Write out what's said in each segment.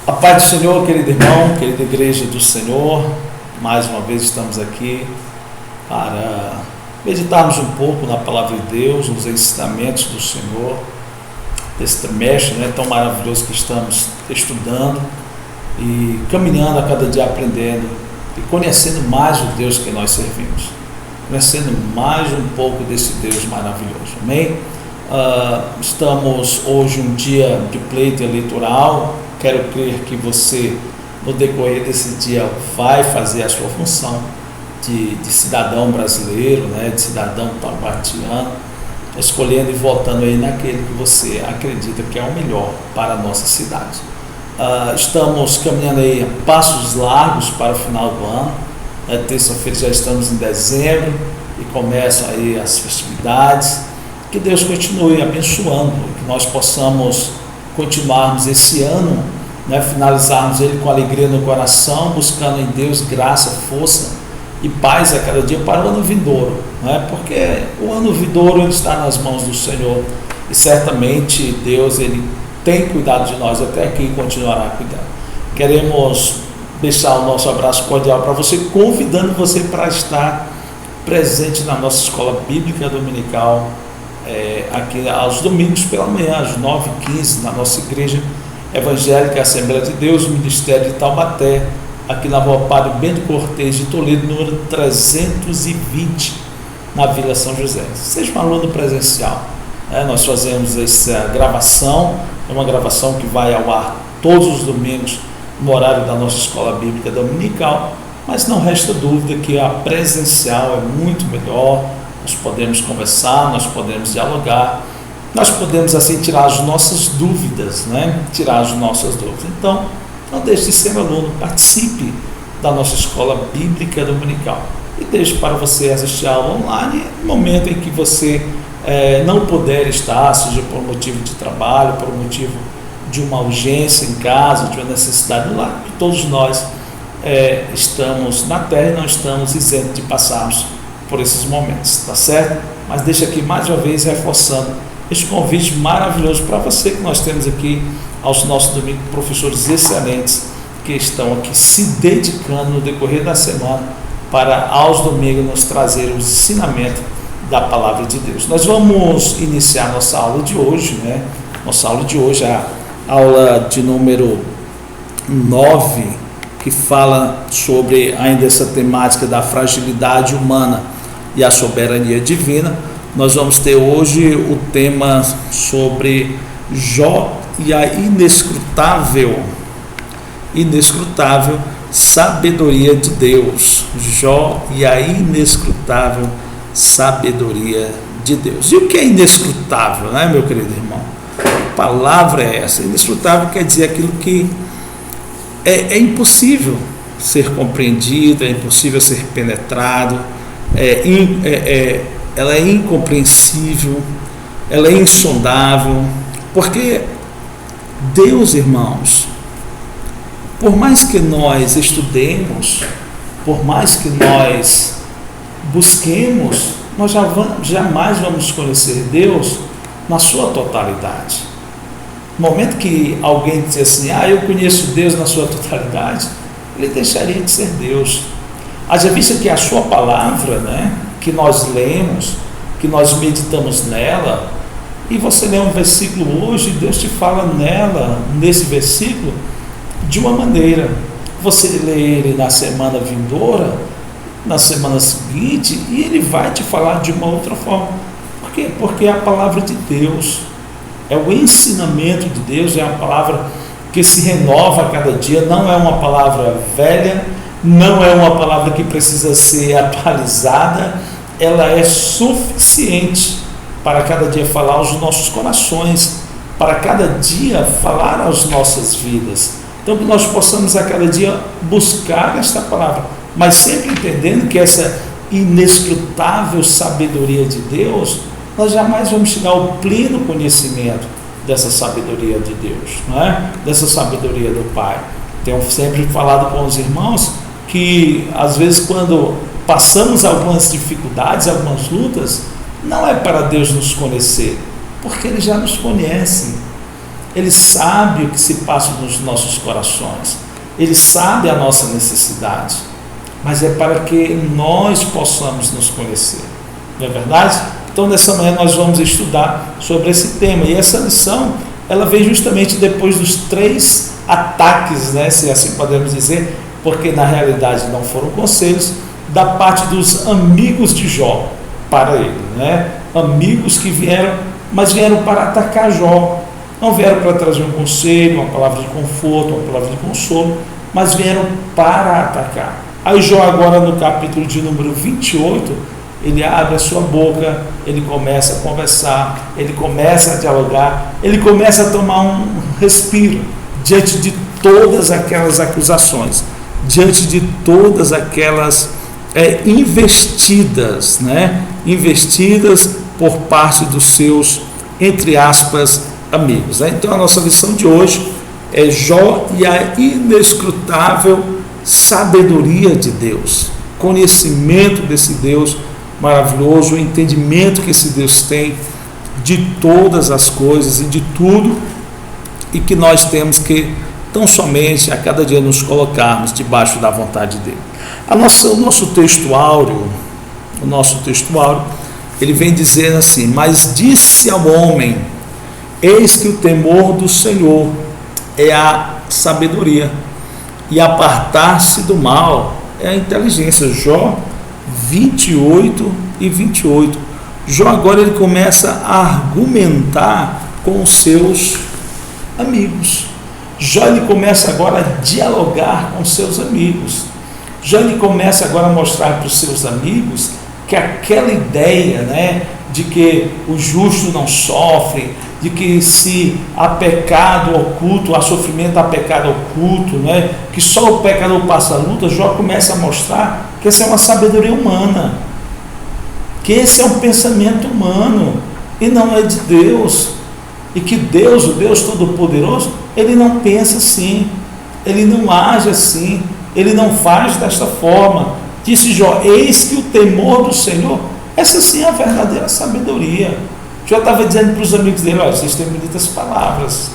A paz do Senhor, querido irmão, querida igreja do Senhor, mais uma vez estamos aqui para meditarmos um pouco na palavra de Deus, nos ensinamentos do Senhor, desse trimestre tão maravilhoso que estamos estudando e caminhando a cada dia aprendendo e conhecendo mais o Deus que nós servimos, conhecendo mais um pouco desse Deus maravilhoso, amém? Estamos hoje um dia de pleito eleitoral. Quero crer que você, no decorrer desse dia, vai fazer a sua função de cidadão brasileiro, de cidadão taubatiano, escolhendo e votando aí naquele que você acredita que é o melhor para a nossa cidade. Estamos caminhando aí a passos largos para o final do ano. Terça-feira já estamos em dezembro e começam aí as festividades. Que Deus continue abençoando, que nós possamos continuarmos esse ano, finalizarmos ele com alegria no coração, buscando em Deus graça, força e paz a cada dia para o ano vindouro, porque o ano vindouro ele está nas mãos do Senhor e certamente Deus ele tem cuidado de nós até aqui e continuará cuidando. Queremos deixar o nosso abraço cordial para você, convidando você para estar presente na nossa escola bíblica dominical, aqui aos domingos pela manhã, às 9h15, na nossa igreja evangélica Assembleia de Deus, Ministério de Taubaté, aqui na rua Padre Bento Cortês de Toledo, número 320, na Vila São José. Seja um aluno presencial. Nós fazemos essa gravação, é uma gravação que vai ao ar todos os domingos, no horário da nossa escola bíblica dominical, mas não resta dúvida que a presencial é muito melhor. Nós podemos conversar, nós podemos dialogar, nós podemos assim tirar as nossas dúvidas, Então, não deixe de ser aluno, participe da nossa escola bíblica dominical e deixe para você assistir a aula online no momento em que você não puder estar, seja por motivo de trabalho, por motivo de uma urgência em casa, de uma necessidade no lar, que todos nós estamos na terra e não estamos isentos de passarmos por esses momentos, tá certo? Mas deixa aqui mais uma vez reforçando este convite maravilhoso para você que nós temos aqui aos nossos domingos, professores excelentes que estão aqui se dedicando no decorrer da semana para aos domingos nos trazer os ensinamentos da palavra de Deus. Nós vamos iniciar nossa aula de hoje, Nossa aula de hoje é a aula de número 9, que fala sobre ainda essa temática da fragilidade humana e a soberania divina. Nós vamos ter hoje o tema sobre Jó e a inescrutável sabedoria de Deus. Jó e a inescrutável sabedoria de Deus. E o que é inescrutável, meu querido irmão? A palavra é essa. Inescrutável quer dizer aquilo que é impossível ser compreendido, é impossível ser penetrado, ela é incompreensível, ela é insondável, porque Deus, irmãos, por mais que nós estudemos, por mais que nós busquemos, nós jamais vamos conhecer Deus na sua totalidade. No momento que alguém diz assim, eu conheço Deus na sua totalidade, ele deixaria de ser Deus. Haja vista que a sua palavra, que nós lemos, que nós meditamos nela, e você lê um versículo hoje, Deus te fala nesse versículo, de uma maneira. Você lê ele na semana vindoura, na semana seguinte, e ele vai te falar de uma outra forma. Por quê? Porque é a palavra de Deus, é o ensinamento de Deus, é uma palavra que se renova a cada dia, não é uma palavra velha, não é uma palavra que precisa ser atualizada, ela é suficiente para cada dia falar aos nossos corações, para cada dia falar às nossas vidas. Então que nós possamos a cada dia buscar esta palavra, mas sempre entendendo que essa inescrutável sabedoria de Deus, nós jamais vamos chegar ao pleno conhecimento dessa sabedoria de Deus, dessa sabedoria do Pai. Tenho sempre falado com os irmãos que às vezes quando passamos algumas dificuldades, algumas lutas, não é para Deus nos conhecer, porque Ele já nos conhece. Ele sabe o que se passa nos nossos corações, Ele sabe a nossa necessidade, mas é para que nós possamos nos conhecer, não é verdade? Então nessa manhã nós vamos estudar sobre esse tema, e essa lição ela vem justamente depois dos 3 ataques, né, se assim podemos dizer, porque na realidade não foram conselhos, da parte dos amigos de Jó para ele, né? Amigos que vieram, mas vieram para atacar Jó, não vieram para trazer um conselho, uma palavra de conforto, uma palavra de consolo, mas vieram para atacar. Aí Jó agora no capítulo de número 28, ele abre a sua boca, ele começa a conversar, ele começa a dialogar, ele começa a tomar um respiro diante de todas aquelas acusações, diante de todas aquelas investidas, né? Investidas por parte dos seus, entre aspas, amigos, né? Então a nossa lição de hoje é Jó e a inescrutável sabedoria de Deus, conhecimento desse Deus maravilhoso, o entendimento que esse Deus tem de todas as coisas e de tudo, e que nós temos que tão somente a cada dia nos colocarmos debaixo da vontade dele. O nosso texto áureo, ele vem dizendo assim: mas disse ao homem, eis que o temor do Senhor é a sabedoria, e apartar-se do mal é a inteligência. Jó 28 e 28. Jó agora ele começa a argumentar com os seus amigos. Jó ele começa agora a dialogar com seus amigos. Jó ele começa agora a mostrar para os seus amigos que aquela ideia, né, de que o justo não sofre, de que se há pecado oculto, há sofrimento, há pecado oculto, né, que só o pecador passa a luta, Jó começa a mostrar que essa é uma sabedoria humana, que esse é um pensamento humano e não é de Deus, e que Deus, o Deus Todo-Poderoso, ele não pensa assim, ele não age assim, ele não faz desta forma. Disse Jó, eis que o temor do Senhor, essa sim é a verdadeira sabedoria. Jó estava dizendo para os amigos dele: olha, vocês têm bonitas palavras,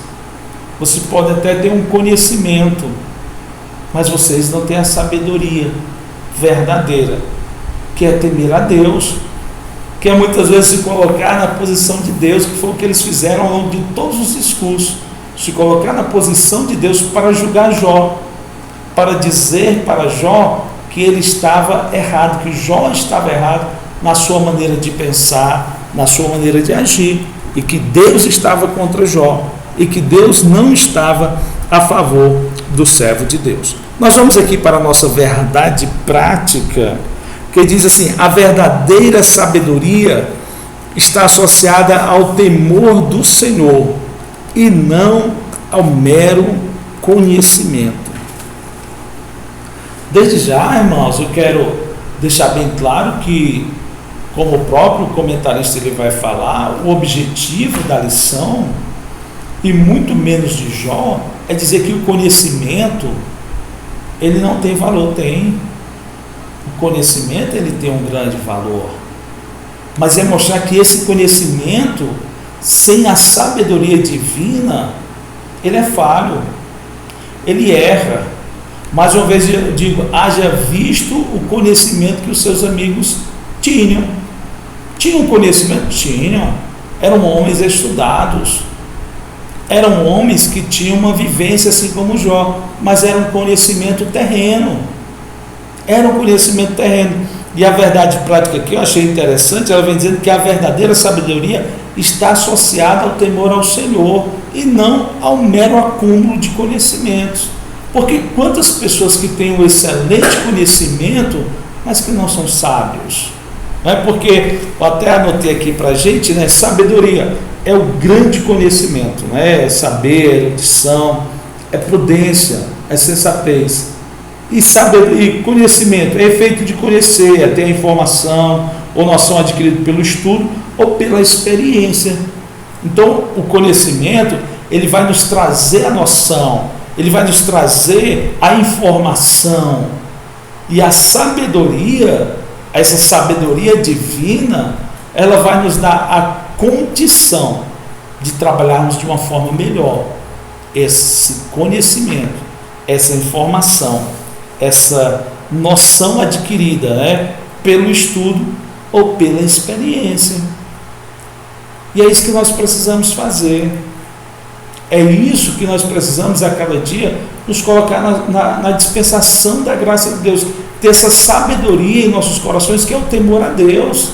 vocês podem até ter um conhecimento, mas vocês não têm a sabedoria verdadeira, que é temer a Deus, que é muitas vezes se colocar na posição de Deus, que foi o que eles fizeram ao longo de todos os discursos, se colocar na posição de Deus para julgar Jó, para dizer para Jó que ele estava errado, que Jó estava errado na sua maneira de pensar, na sua maneira de agir, e que Deus estava contra Jó, e que Deus não estava a favor do servo de Deus. Nós vamos aqui para a nossa verdade prática, que diz assim: a verdadeira sabedoria está associada ao temor do Senhor e não ao mero conhecimento. Desde já, irmãos, eu quero deixar bem claro que, como o próprio comentarista ele vai falar, o objetivo da lição, e muito menos de Jó, é dizer que o conhecimento ele não tem valor. Tem. O conhecimento ele tem um grande valor, mas é mostrar que esse conhecimento, sem a sabedoria divina, ele é falho, ele erra. Mais uma vez eu digo, haja visto o conhecimento que os seus amigos tinham. Tinham conhecimento? Tinham. Eram homens estudados, eram homens que tinham uma vivência assim como Jó, mas era um conhecimento terreno. Era um conhecimento terreno. E a verdade prática aqui eu achei interessante, ela vem dizendo que a verdadeira sabedoria está associada ao temor ao Senhor e não ao mero acúmulo de conhecimentos. Porque quantas pessoas que têm um excelente conhecimento, mas que não são sábios? Não é? Porque eu até anotei aqui para a gente, né? Sabedoria é o grande conhecimento, né? É saber, é erudição, é prudência, é sensatez. E conhecimento é efeito de conhecer, é ter a informação ou noção adquirida pelo estudo ou pela experiência. Então, o conhecimento, ele vai nos trazer a noção, ele vai nos trazer a informação. E a sabedoria, essa sabedoria divina, ela vai nos dar a condição de trabalharmos de uma forma melhor esse conhecimento, essa informação, essa noção adquirida, né, pelo estudo ou pela experiência. E é isso que nós precisamos fazer. É isso que nós precisamos a cada dia, nos colocar na dispensação da graça de Deus, ter essa sabedoria em nossos corações, que é o temor a Deus,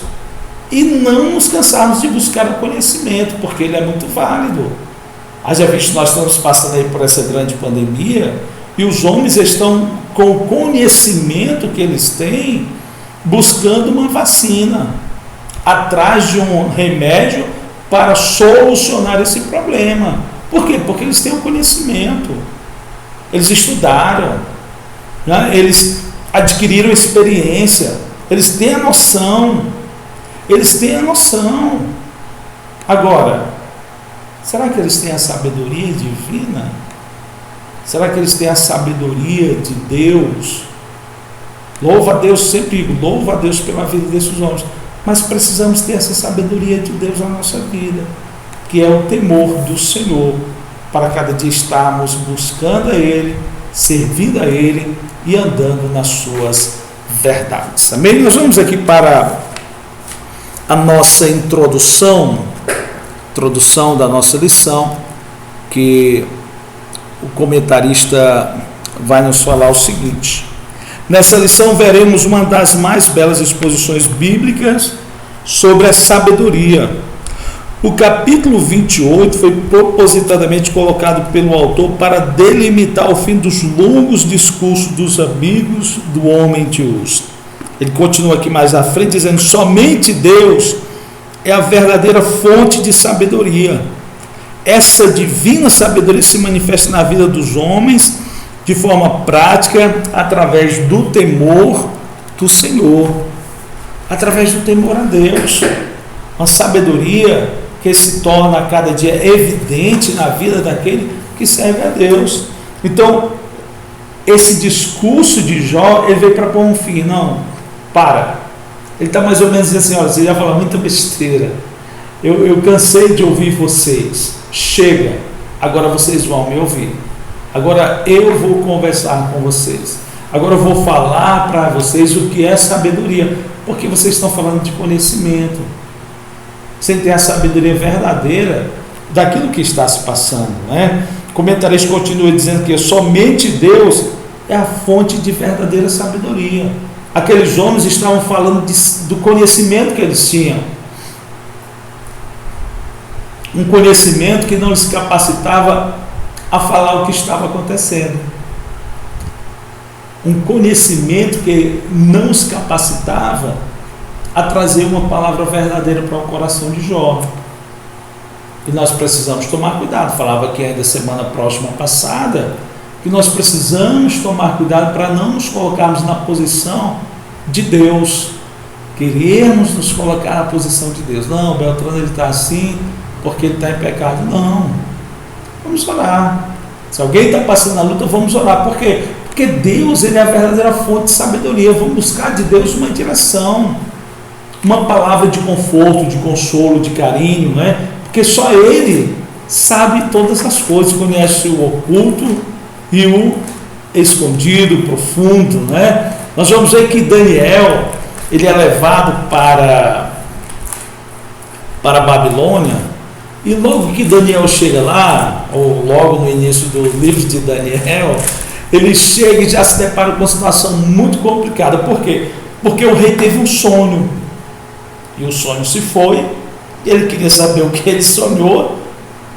e não nos cansarmos de buscar o conhecimento, porque ele é muito válido. Haja visto, nós estamos passando aí por essa grande pandemia, e os homens estão, com o conhecimento que eles têm, buscando uma vacina, atrás de um remédio para solucionar esse problema. Por quê? Porque eles têm o conhecimento, eles estudaram, né? Eles adquiriram experiência, eles têm a noção, Agora, será que eles têm a sabedoria divina? Será que eles têm a sabedoria de Deus? Louva a Deus, sempre digo, louva a Deus pela vida desses homens, mas precisamos ter essa sabedoria de Deus na nossa vida, que é o temor do Senhor, para cada dia estarmos buscando a Ele, servindo a Ele e andando nas suas verdades. Amém? Nós vamos aqui para a nossa introdução da nossa lição, que o comentarista vai nos falar o seguinte: nessa lição veremos uma das mais belas exposições bíblicas sobre a sabedoria. O capítulo 28 foi propositadamente colocado pelo autor para delimitar o fim dos longos discursos dos amigos do homem de uso. Ele continua aqui mais à frente dizendo: somente Deus é a verdadeira fonte de sabedoria. Essa divina sabedoria se manifesta na vida dos homens de forma prática através do temor do Senhor, através do temor a Deus. Uma sabedoria que se torna a cada dia evidente na vida daquele que serve a Deus. Então, esse discurso de Jó, ele veio para pôr um fim. Não, para. Ele está mais ou menos dizendo assim: olha, você já falou muita besteira, eu cansei de ouvir vocês, chega, agora vocês vão me ouvir, agora eu vou conversar com vocês, agora eu vou falar para vocês o que é sabedoria, porque vocês estão falando de conhecimento, sem ter a sabedoria verdadeira daquilo que está se passando, né? O comentarista continua dizendo que somente Deus é a fonte de verdadeira sabedoria. Aqueles homens estavam falando do conhecimento que eles tinham, um conhecimento que não lhes capacitava a falar o que estava acontecendo, um conhecimento que não os capacitava a trazer uma palavra verdadeira para o coração de Jó. E nós precisamos tomar cuidado. Falava aqui ainda semana próxima passada que nós precisamos tomar cuidado para não nos colocarmos na posição de Deus, queremos nos colocar na posição de Deus. Não, Beltrano, ele está assim porque ele está em pecado. Não, vamos orar. Se alguém está passando na luta, vamos orar. Por quê? Porque Deus, ele é a verdadeira fonte de sabedoria. Vamos buscar de Deus uma direção, uma palavra de conforto, de consolo, de carinho, né? Porque só Ele sabe todas as coisas, conhece o oculto e o escondido, o profundo, né? Nós vamos ver que Daniel, ele é levado para a Babilônia, e logo que Daniel chega lá, ou logo no início do livro de Daniel, ele chega e já se depara com uma situação muito complicada. Por quê? Porque o rei teve um sonho, e o sonho se foi, ele queria saber o que ele sonhou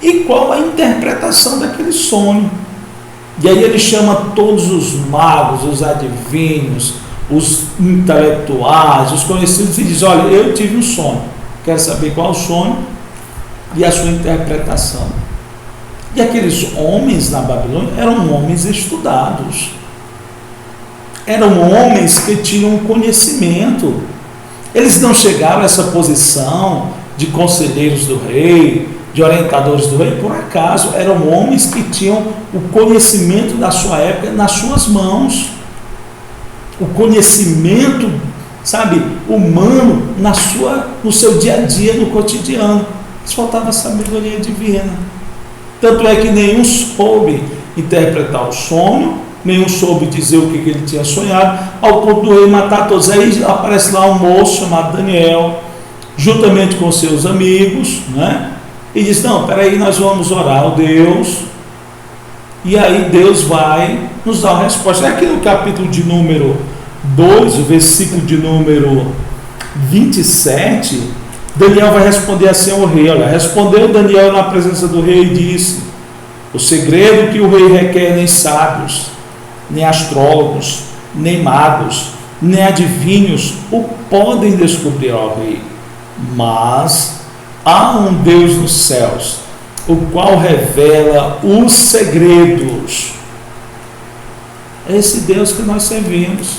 e qual a interpretação daquele sonho. E aí ele chama todos os magos, os adivinhos, os intelectuais, os conhecidos, e diz: olha, eu tive um sonho, quero saber qual o sonho e a sua interpretação. E aqueles homens na Babilônia eram homens estudados, eram homens que tinham conhecimento. Eles não chegaram a essa posição de conselheiros do rei, de orientadores do rei, por acaso. Eram homens que tinham o conhecimento da sua época nas suas mãos, o conhecimento, sabe, humano no seu dia a dia, no cotidiano. Mas faltava a sabedoria divina. Tanto é que nenhum soube interpretar o sonho, nenhum soube dizer o que ele tinha sonhado, ao ponto do rei matar todos. Aí aparece lá um moço chamado Daniel, juntamente com seus amigos, né? E diz: não, peraí, nós vamos orar ao Deus, e aí Deus vai nos dar uma resposta. Aqui no capítulo de número 2, o versículo de número 27, Daniel vai responder assim ao rei. Olha, respondeu Daniel na presença do rei e disse: o segredo que o rei requer nem sábios, nem astrólogos, nem magos, nem adivinhos o podem descobrir ao rei, mas há um Deus nos céus, o qual revela os segredos. É esse Deus que nós servimos.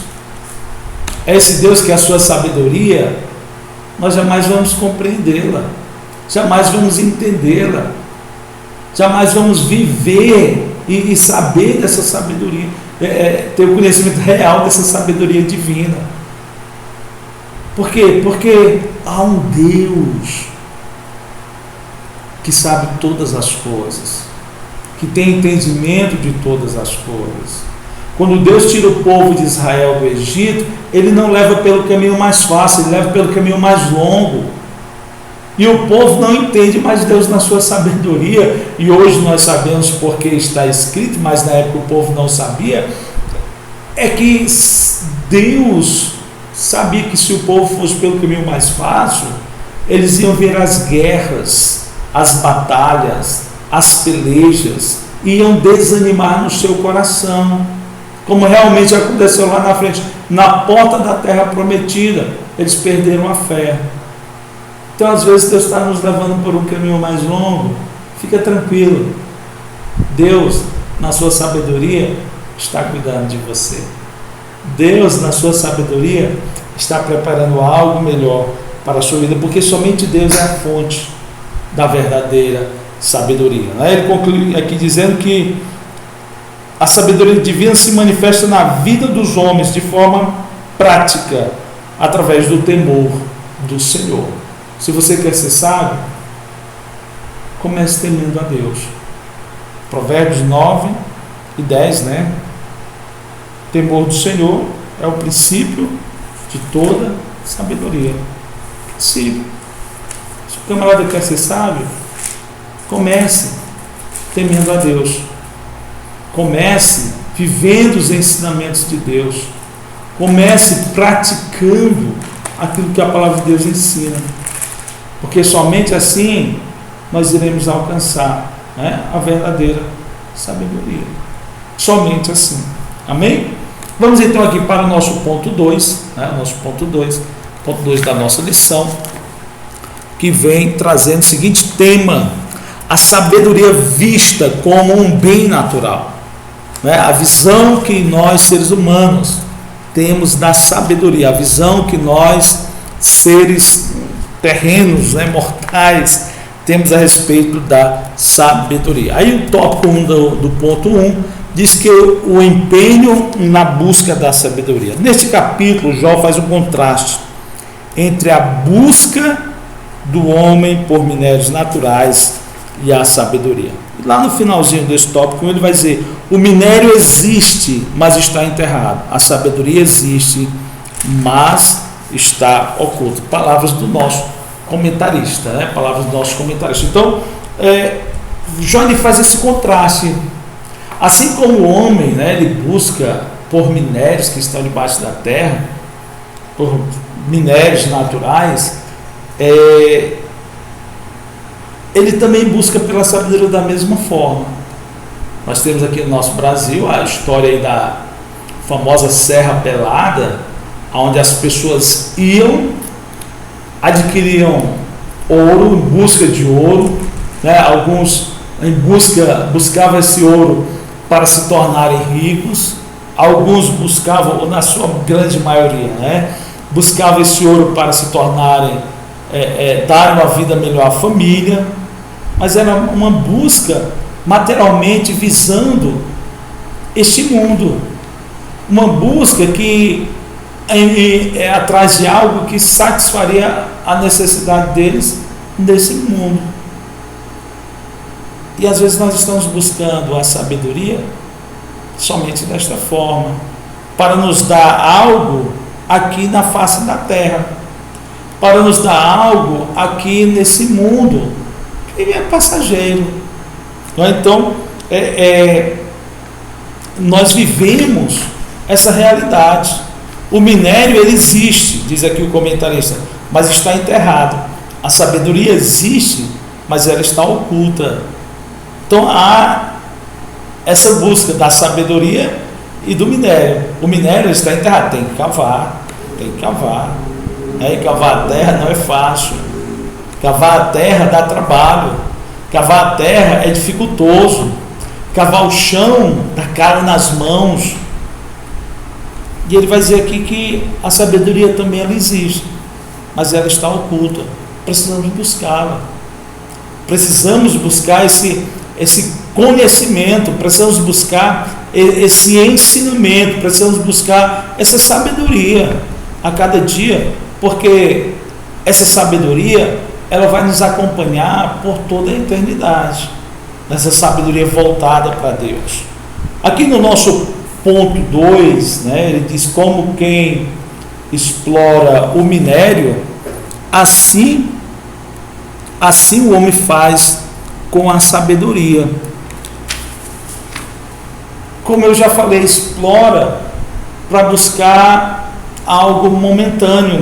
É esse Deus que a sua sabedoria, nós jamais vamos compreendê-la, jamais vamos entendê-la, jamais vamos viver e saber dessa sabedoria, ter o conhecimento real dessa sabedoria divina. Por quê? Porque há um Deus que sabe todas as coisas, que tem entendimento de todas as coisas. Quando Deus tira o povo de Israel do Egito, ele não leva pelo caminho mais fácil, ele leva pelo caminho mais longo. E o povo não entende, mas Deus, na sua sabedoria, e hoje nós sabemos porque está escrito, mas na época o povo não sabia, é que Deus sabia que se o povo fosse pelo caminho mais fácil, eles iam ver as guerras, as batalhas, as pelejas, iam desanimar no seu coração, como realmente aconteceu lá na frente, na porta da terra prometida. Eles perderam a fé. Então, às vezes, Deus está nos levando por um caminho mais longo. Fica tranquilo, Deus, na sua sabedoria, está cuidando de você. Deus, na sua sabedoria, está preparando algo melhor para a sua vida, porque somente Deus é a fonte da verdadeira sabedoria. Ele conclui aqui dizendo que a sabedoria divina se manifesta na vida dos homens de forma prática, através do temor do Senhor. Se você quer ser sábio, comece temendo a Deus. Provérbios 9 e 10, né? Temor do Senhor é o princípio de toda sabedoria. Princípio. Se o camarada quer ser sábio, comece temendo a Deus. Comece vivendo os ensinamentos de Deus. Comece praticando aquilo que a palavra de Deus ensina. Porque somente assim nós iremos alcançar, né, a verdadeira sabedoria. Somente assim. Amém? Vamos então aqui para o nosso ponto 2, né, ponto 2 da nossa lição, que vem trazendo o seguinte tema: a sabedoria vista como um bem natural. Né? A visão que nós, seres humanos, temos da sabedoria, a visão que nós, seres terrenos, né, mortais, temos a respeito da sabedoria. Aí o tópico 1 do ponto 1 diz que o empenho na busca da sabedoria. Neste capítulo, Jó faz um contraste entre a busca do homem por minérios naturais e a sabedoria. E lá no finalzinho desse tópico, ele vai dizer: o minério existe, mas está enterrado. A sabedoria existe, mas está oculta. Palavras do nosso comentarista, né? Palavras do nosso comentarista. Então, Jó ele faz esse contraste. Assim como o homem, né, ele busca por minérios que estão debaixo da terra, por minérios naturais, ele também busca pela sabedoria da mesma forma. Nós temos aqui no nosso Brasil a história aí da famosa Serra Pelada, onde as pessoas iam, adquiriam ouro, em busca de ouro, né? Alguns buscavam esse ouro para se tornarem ricos, alguns buscavam, ou na sua grande maioria, né, buscavam esse ouro para se tornarem, darem uma vida melhor à família, mas era uma busca materialmente visando este mundo, uma busca que atrás de algo que satisfaria a necessidade deles desse mundo. E às vezes nós estamos buscando a sabedoria somente desta forma, para nos dar algo aqui na face da terra, para nos dar algo aqui nesse mundo que é passageiro. Então, nós vivemos essa realidade. O minério, ele existe, diz aqui o comentarista, mas está enterrado. A sabedoria existe, mas ela está oculta. Então há essa busca da sabedoria e do minério. O minério está enterrado, tem que cavar. E cavar a terra não é fácil. Cavar a terra dá trabalho. Cavar a terra é dificultoso. Cavar o chão dá calo nas mãos. E ele vai dizer aqui que a sabedoria também ela existe, mas ela está oculta. Precisamos buscá-la. Precisamos buscar esse conhecimento, precisamos buscar esse ensinamento, precisamos buscar essa sabedoria a cada dia, porque essa sabedoria ela vai nos acompanhar por toda a eternidade, essa sabedoria voltada para Deus. Aqui no nosso ponto 2, ele diz: como quem explora o minério, assim o homem faz com a sabedoria. Como eu já falei, explora para buscar algo momentâneo,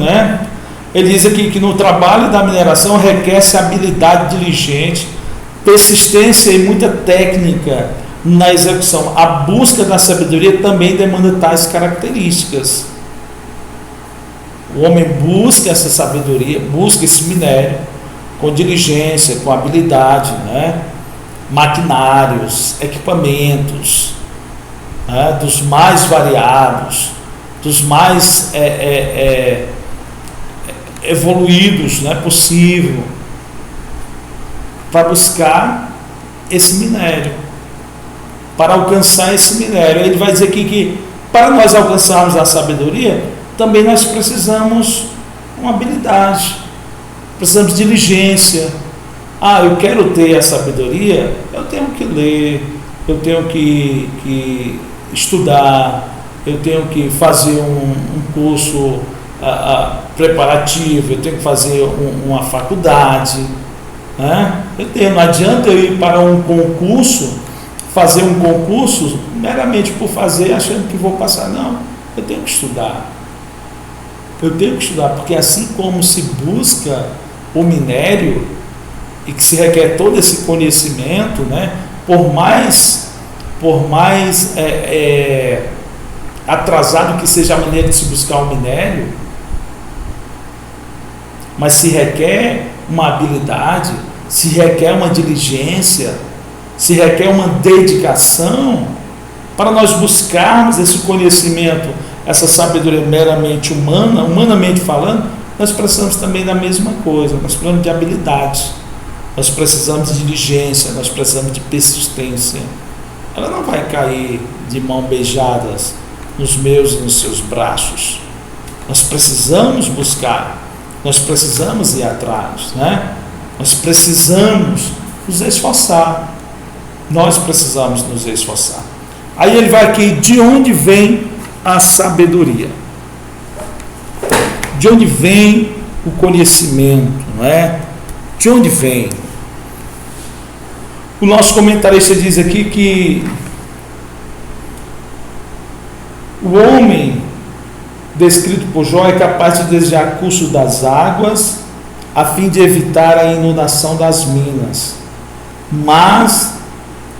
Ele diz aqui que no trabalho da mineração requer-se habilidade diligente, persistência e muita técnica na execução. A busca da sabedoria também demanda tais características. O homem busca essa sabedoria, busca esse minério com diligência, com habilidade, maquinários, equipamentos, dos mais variados, dos mais evoluídos, possível, para buscar esse minério, para alcançar esse minério. Ele vai dizer aqui que para nós alcançarmos a sabedoria, também nós precisamos uma habilidade, precisamos de diligência. Eu quero ter a sabedoria, eu tenho que ler, eu tenho que estudar, eu tenho que fazer um curso preparativo, eu tenho que fazer uma faculdade. Não adianta eu ir para um concurso, fazer um concurso meramente por fazer, achando que vou passar. Não, eu tenho que estudar. Porque assim como se busca o minério e que se requer todo esse conhecimento, por mais atrasado que seja a maneira de se buscar o minério, mas se requer uma habilidade, se requer uma diligência, se requer uma dedicação para nós buscarmos esse conhecimento, essa sabedoria meramente humana, humanamente falando. Nós precisamos também da mesma coisa, nós precisamos de habilidade, nós precisamos de diligência, nós precisamos de persistência. Ela não vai cair de mãos beijadas nos meus e nos seus braços. Nós precisamos buscar, nós precisamos ir atrás, nós precisamos nos esforçar, nós precisamos nos esforçar. Aí ele vai aqui: de onde vem a sabedoria? De onde vem o conhecimento, De onde vem? O nosso comentarista diz aqui que o homem descrito por Jó é capaz de desejar curso das águas a fim de evitar a inundação das minas, mas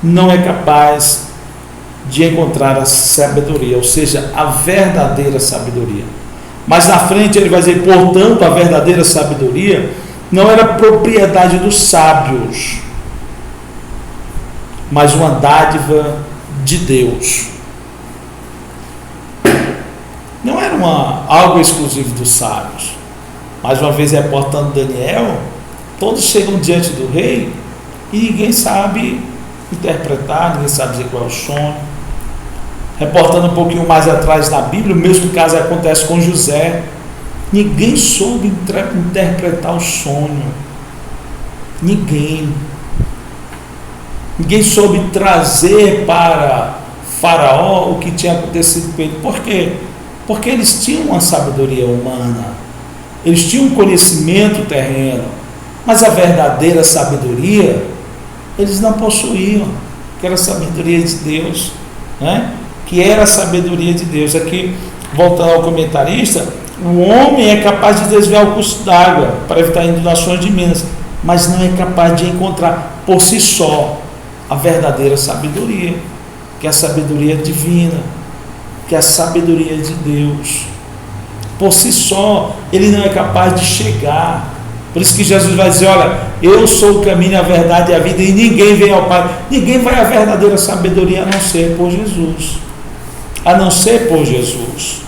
não é capaz de encontrar a sabedoria, ou seja, a verdadeira sabedoria. Mas na frente ele vai dizer: portanto, a verdadeira sabedoria não era propriedade dos sábios, mas uma dádiva de Deus. Não era algo exclusivo dos sábios. Mais uma vez, reportando Daniel, todos chegam diante do rei e ninguém sabe interpretar, ninguém sabe dizer qual é o sonho. Reportando um pouquinho mais atrás na Bíblia, o mesmo caso acontece com José. Ninguém soube interpretar o sonho. Ninguém soube trazer para Faraó o que tinha acontecido com ele. Por quê? Porque eles tinham uma sabedoria humana, eles tinham um conhecimento terreno, mas a verdadeira sabedoria eles não possuíam, que era a sabedoria de Deus, né? Que era a sabedoria de Deus. Aqui, voltando ao comentarista, o homem é capaz de desviar o curso d'água para evitar inundações de minas, mas não é capaz de encontrar por si só a verdadeira sabedoria, que é a sabedoria divina, que é a sabedoria de Deus. Por si só, ele não é capaz de chegar. Por isso que Jesus vai dizer: olha, eu sou o caminho, a verdade e a vida, e ninguém vem ao Pai. Ninguém vai à verdadeira sabedoria a não ser por Jesus. A não ser por Jesus.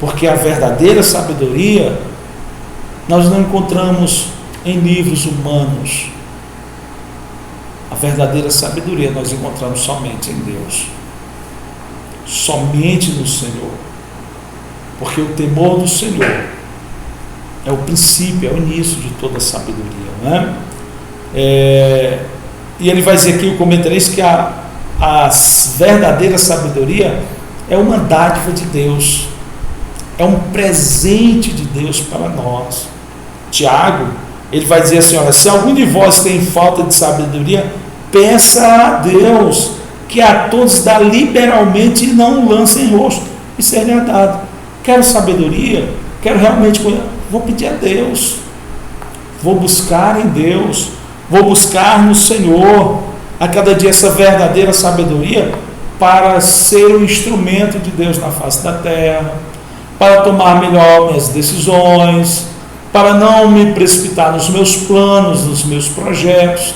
Porque a verdadeira sabedoria nós não encontramos em livros humanos. A verdadeira sabedoria nós encontramos somente em Deus. Somente no Senhor. Porque o temor do Senhor é o princípio, é o início de toda a sabedoria, né? E ele vai dizer aqui, o comentarista, que a verdadeira sabedoria é uma dádiva de Deus, é um presente de Deus para nós. Tiago, ele vai dizer assim: olha, se algum de vós tem falta de sabedoria, peça a Deus, que a todos dá liberalmente, e não lança em rosto, e ser-lhe dado. Quero sabedoria, quero realmente conhecer, vou pedir a Deus, vou buscar em Deus, vou buscar no Senhor a cada dia essa verdadeira sabedoria, para ser um instrumento de Deus na face da terra, para tomar melhor minhas decisões, para não me precipitar nos meus planos, nos meus projetos,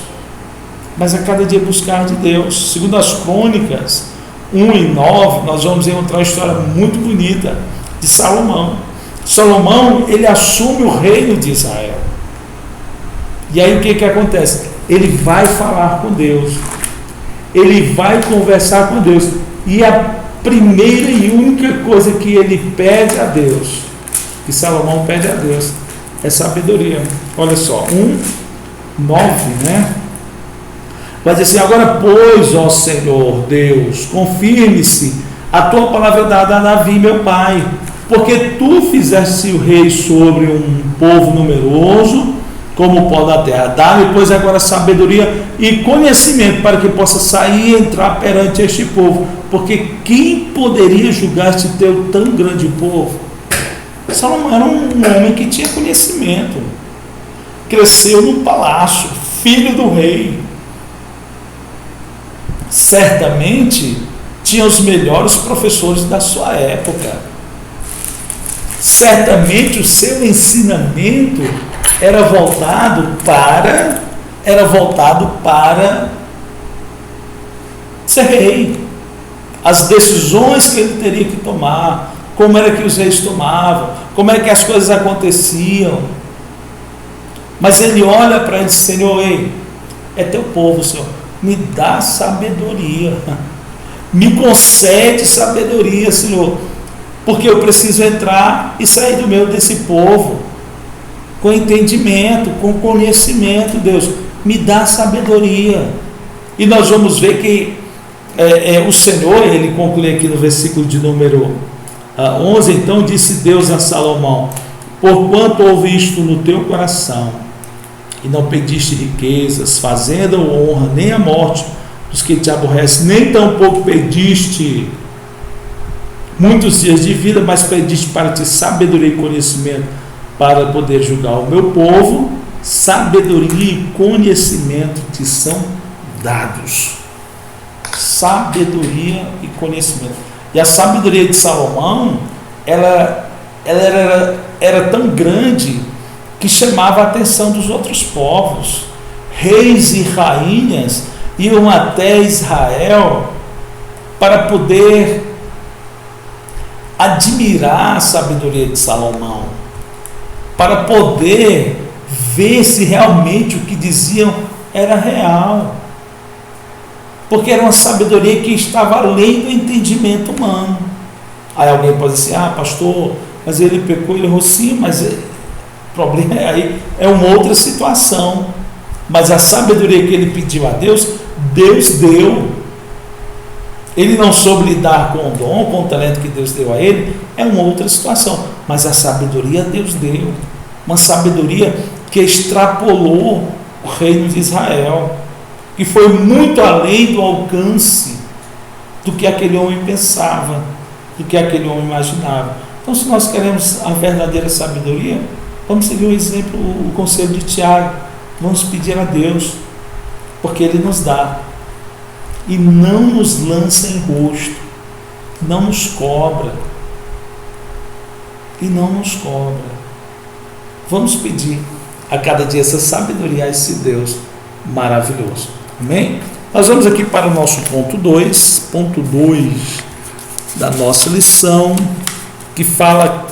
mas a cada dia buscar de Deus. Segundo as Crônicas 1 e 9, nós vamos encontrar uma história muito bonita de Salomão. Salomão, ele assume o reino de Israel. E aí o que acontece? Ele vai falar com Deus, ele vai conversar com Deus, e a primeira e única coisa que ele pede a Deus, que Salomão pede a Deus, é sabedoria. Olha só, 1:9, né? Vai dizer assim: agora, pois, ó Senhor Deus, confirme-se a tua palavra dada a Davi, meu pai, porque tu fizeste o rei sobre um povo numeroso, como o pó da terra. Dá-me, pois, agora sabedoria e conhecimento, para que possa sair e entrar perante este povo, porque quem poderia julgar este teu tão grande povo? Salomão era um homem que tinha conhecimento, cresceu no palácio, filho do rei, certamente tinha os melhores professores da sua época, certamente o seu ensinamento era voltado para ser rei, as decisões que ele teria que tomar, como era que os reis tomavam, como é que as coisas aconteciam. Mas ele olha para ele e diz: Senhor, ei, é teu povo, Senhor, me dá sabedoria, me concede sabedoria, Senhor, porque eu preciso entrar e sair do meio desse povo com entendimento, com conhecimento. Deus, me dá sabedoria. E nós vamos ver que o Senhor, ele conclui aqui no versículo de número 11, então disse Deus a Salomão: porquanto ouviste no teu coração, e não pediste riquezas, fazenda ou honra, nem a morte dos que te aborrecem, nem tampouco pediste muitos dias de vida, mas pediste para ti sabedoria e conhecimento, para poder julgar o meu povo, sabedoria e conhecimento te são dados. Sabedoria e conhecimento. E a sabedoria de Salomão, ela era tão grande que chamava a atenção dos outros povos. Reis e rainhas iam até Israel para poder admirar a sabedoria de Salomão, para poder ver se realmente o que diziam era real, porque era uma sabedoria que estava além do entendimento humano. Aí alguém pode dizer: ah, pastor, mas ele pecou, ele errou. Sim, mas o problema aí é uma outra situação. Mas a sabedoria que ele pediu a Deus, Deus deu. Ele não soube lidar com o dom, com o talento que Deus deu a ele, é uma outra situação. Mas a sabedoria Deus deu. Uma sabedoria que extrapolou o reino de Israel, que foi muito além do alcance do que aquele homem pensava, do que aquele homem imaginava. Então, se nós queremos a verdadeira sabedoria, vamos seguir o exemplo, o conselho de Tiago. Vamos pedir a Deus, porque Ele nos dá. E não nos lança em rosto, não nos cobra. E não nos cobra. Vamos pedir a cada dia essa sabedoria a esse Deus maravilhoso. Amém? Nós vamos aqui para o nosso ponto 2 da nossa lição, que fala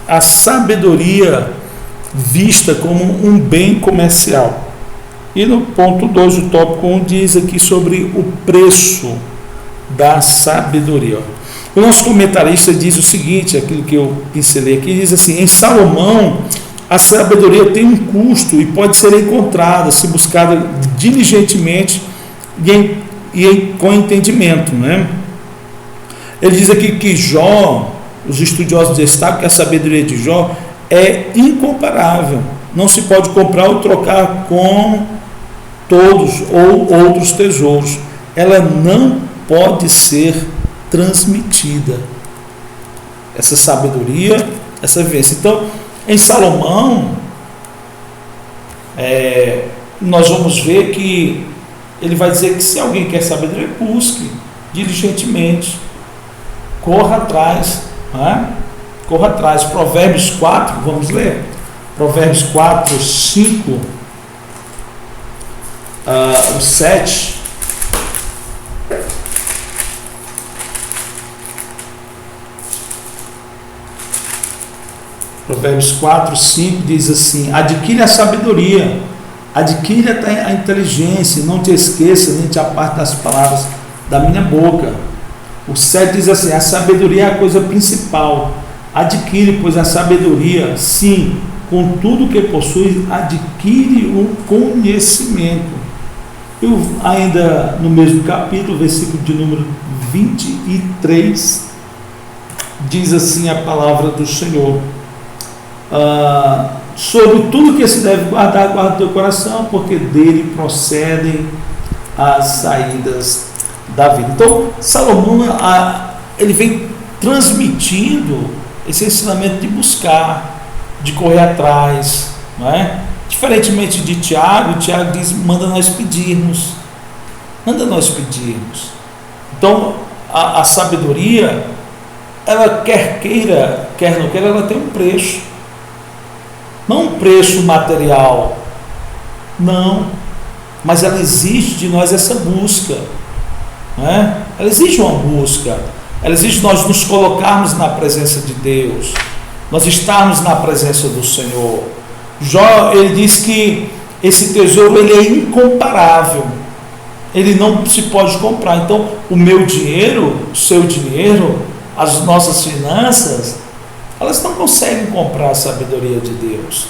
a sabedoria vista como um bem comercial. E no ponto 2, o tópico 1 diz aqui sobre o preço da sabedoria. O nosso comentarista diz o seguinte, aquilo que eu pincelei aqui, diz assim: em Salomão, a sabedoria tem um custo e pode ser encontrada se buscada diligentemente com entendimento, né? Ele diz aqui que Jó, os estudiosos destacam que a sabedoria de Jó é incomparável, não se pode comprar ou trocar com todos ou outros tesouros, ela não pode ser transmitida, essa sabedoria, essa vivência. Então, em Salomão, nós vamos ver que ele vai dizer que se alguém quer sabedoria, busque diligentemente, corra atrás, né? Corra atrás. Provérbios 4, vamos ler? Provérbios 4, 5, o 7. Provérbios 4, 5 diz assim: adquire a sabedoria, adquire a inteligência, não te esqueça, nem te aparte das palavras da minha boca. O 7 diz assim: a sabedoria é a coisa principal, adquire, pois, a sabedoria, sim, com tudo que possui, adquire o conhecimento. Eu, ainda no mesmo capítulo, versículo de número 23, diz assim a palavra do Senhor: sobre tudo que se deve guardar, guarda o teu coração, porque dele procedem as saídas da vida. Então, Salomão, ele vem transmitindo esse ensinamento de buscar, de correr atrás, não é? Diferentemente de Tiago, Tiago diz: manda nós pedirmos, manda nós pedirmos. Então, a sabedoria, ela quer queira, quer não queira, ela tem um preço. Não um preço material, não, mas ela exige de nós essa busca, não é? Ela exige uma busca, ela exige nós nos colocarmos na presença de Deus, nós estarmos na presença do Senhor. Jó, ele diz que esse tesouro, ele é incomparável, ele não se pode comprar. Então, o meu dinheiro, o seu dinheiro, as nossas finanças, elas não conseguem comprar a sabedoria de Deus.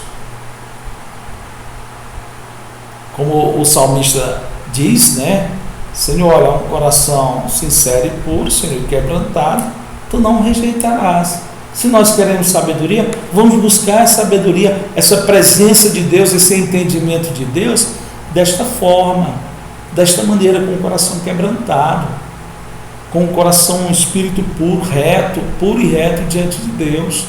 Como o salmista diz, né? Senhor, é um coração sincero e puro, Senhor, quebrantado, tu não rejeitarás. Se nós queremos sabedoria, vamos buscar a sabedoria, essa presença de Deus, esse entendimento de Deus, desta forma, desta maneira, com o coração quebrantado, com o coração, um espírito puro e reto diante de Deus.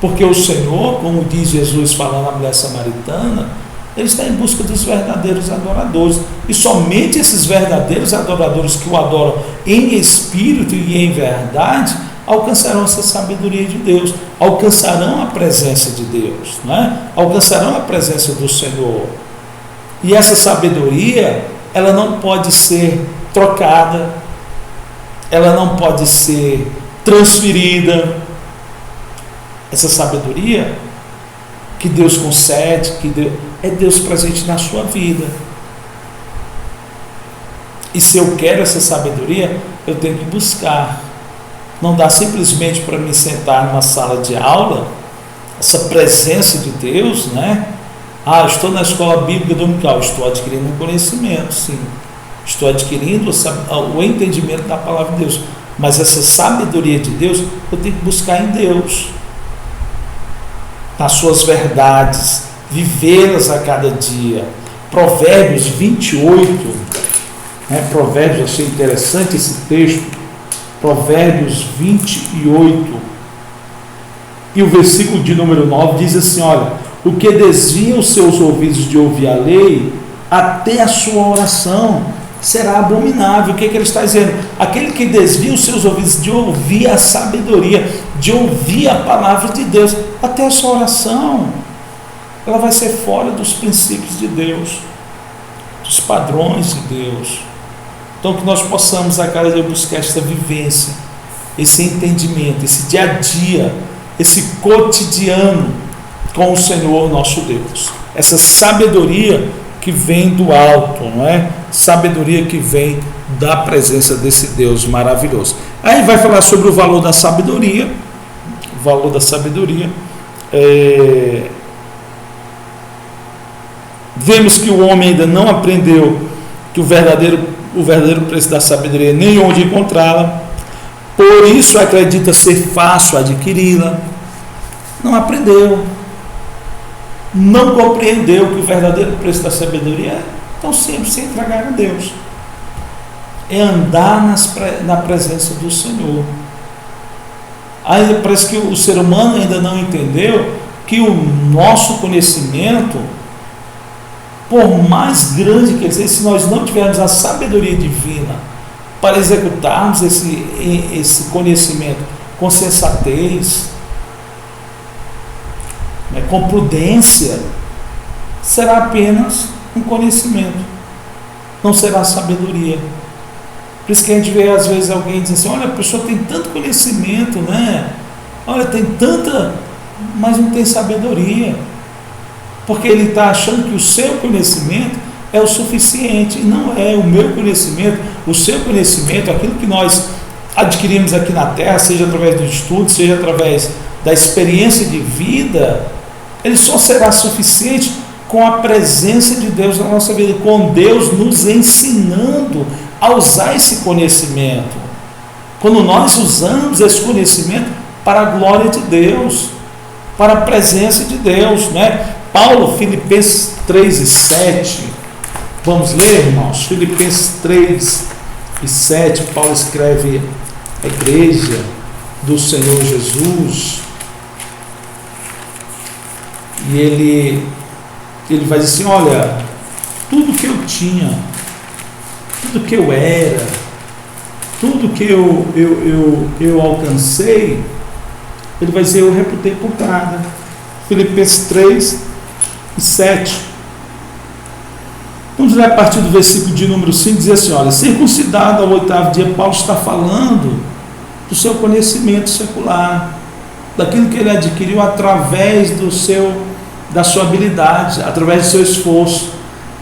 Porque o Senhor, como diz Jesus falando à mulher samaritana, Ele está em busca dos verdadeiros adoradores, e somente esses verdadeiros adoradores que o adoram em espírito e em verdade alcançarão essa sabedoria de Deus, alcançarão a presença de Deus, não é? Alcançarão a presença do Senhor. E essa sabedoria, ela não pode ser trocada, ela não pode ser transferida. Essa sabedoria que Deus concede, é Deus presente na sua vida. E se eu quero essa sabedoria, eu tenho que buscar. Não dá simplesmente para me sentar numa sala de aula, essa presença de Deus, né? Estou na escola bíblica dominical, estou adquirindo um conhecimento, sim. Estou adquirindo o entendimento da palavra de Deus. Mas essa sabedoria de Deus, eu tenho que buscar em Deus. Nas suas verdades, vivê-las a cada dia. Provérbios 28, Provérbios, achei interessante esse texto, Provérbios 28, e o versículo de número 9 diz assim, olha, o que desvia os seus ouvidos de ouvir a lei, até a sua oração será abominável. O que ele está dizendo? Aquele que desvia os seus ouvidos de ouvir a sabedoria, de ouvir a palavra de Deus, até a sua oração, ela vai ser fora dos princípios de Deus, dos padrões de Deus. Então que nós possamos a cada dia buscar essa vivência, esse entendimento, esse dia a dia, esse cotidiano com o Senhor nosso Deus, essa sabedoria que vem do alto, não é? Sabedoria que vem da presença desse Deus maravilhoso. Aí vai falar sobre o valor da sabedoria. O valor da sabedoria. Vemos que o homem ainda não aprendeu que o verdadeiro preço da sabedoria, nem onde encontrá-la. Por isso acredita ser fácil adquiri-la. Não aprendeu. Não compreendeu que o verdadeiro preço da sabedoria é tão simples, se entregar a Deus. É andar na presença do Senhor. Aí parece que o ser humano ainda não entendeu que o nosso conhecimento, por mais grande que seja, se nós não tivermos a sabedoria divina para executarmos esse conhecimento com sensatez, com prudência, será apenas um conhecimento, não será sabedoria. Por isso que a gente vê às vezes alguém dizer assim, olha, a pessoa tem tanto conhecimento, olha, tem tanta, mas não tem sabedoria, porque ele está achando que o seu conhecimento é o suficiente, e não é. O meu conhecimento, o seu conhecimento, aquilo que nós adquirimos aqui na terra, seja através do estudo, seja através da experiência de vida, ele só será suficiente com a presença de Deus na nossa vida, com Deus nos ensinando a usar esse conhecimento. Quando nós usamos esse conhecimento para a glória de Deus, para a presença de Deus, Paulo, Filipenses 3:7, vamos ler, irmãos? Filipenses 3:7, Paulo escreve à igreja do Senhor Jesus, e ele vai dizer assim, olha, tudo que eu tinha, tudo que eu era, tudo que eu alcancei, ele vai dizer, eu reputei por nada. Filipenses 3:7. Vamos ler a partir do versículo de número 5, diz assim, olha, circuncidado ao 8º dia, Paulo está falando do seu conhecimento secular, daquilo que ele adquiriu através da sua habilidade, através do seu esforço.